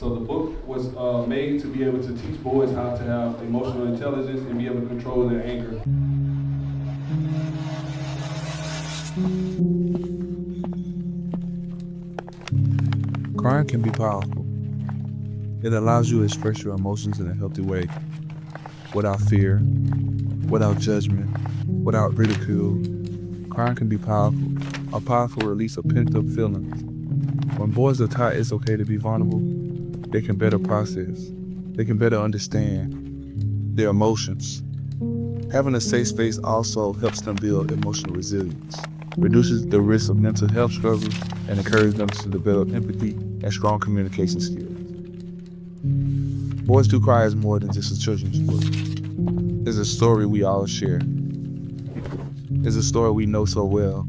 So the book was made to be able to teach boys how to have emotional intelligence and be able to control their anger. Crying can be powerful. It allows you to express your emotions in a healthy way, without fear, without judgment, without ridicule. Crying can be powerful, a powerful release of pent-up feelings. When boys are taught it's okay to be vulnerable, they can better process. They can better understand their emotions. Having a safe space also helps them build emotional resilience, reduces the risk of mental health struggles, and encourages them to develop empathy and strong communication skills. Boys Do Cry is more than just a children's book. It's a story we all share. It's a story we know so well.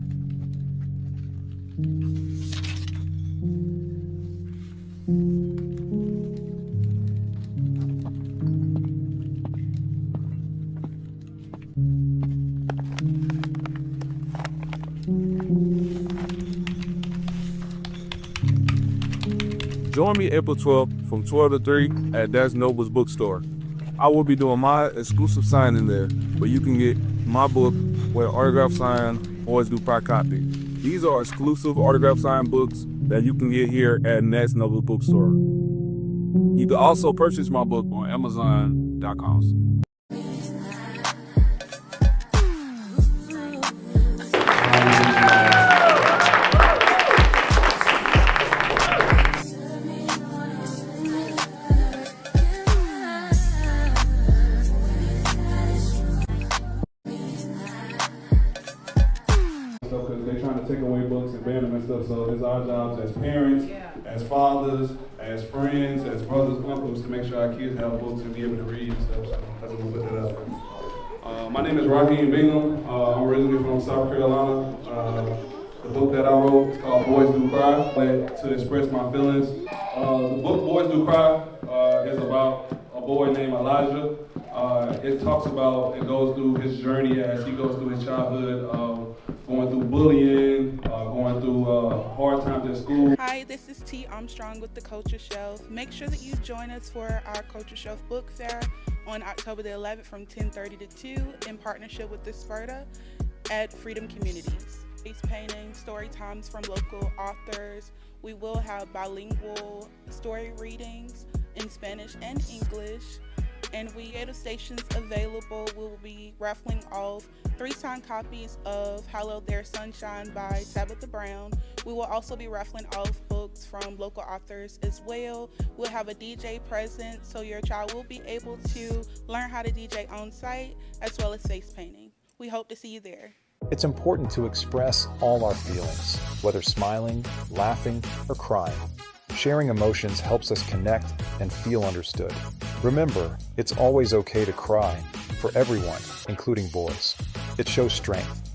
Join me April 12th from 12 to 3 at That's Noble's bookstore. I will be doing my exclusive signing there, where you can get my book with autograph signed Boys Do Cry copy. These are exclusive autograph signed books that you can get here at That's Noble Bookstore. You can also purchase my book on Amazon.com. Because they're trying to take away books and ban them and stuff. So it's our jobs as parents, as fathers, as friends, as brothers, uncles, to make sure our kids have books and be able to read and stuff. So that's what we put that up. My name is Raheem Bingham. I'm originally from South Carolina. The book that I wrote is called Boys Do Cry, to express my feelings. The book Boys Do Cry is about a boy named Elijah. It talks about and goes through his journey as he goes through his childhood, going through bullying, going through hard times at school. Hi, this is T. Armstrong with the Culture Shelf. Make sure that you join us for our Culture Shelf Book Fair on October the 11th from 10:30 to 2 in partnership with the SPRTA at Freedom Communities. Face painting, story times from local authors. We will have bilingual story readings in Spanish and English. And we have stations available. We will be raffling off 3 signed copies of Hello There Sunshine by Tabitha Brown. We will also be raffling off books from local authors as well. We'll have a DJ present, so your child will be able to learn how to DJ on site, as well as face painting. We hope to see you there. It's important to express all our feelings, whether smiling, laughing, or crying. Sharing emotions helps us connect and feel understood. Remember, it's always okay to cry, for everyone, including boys. It shows strength.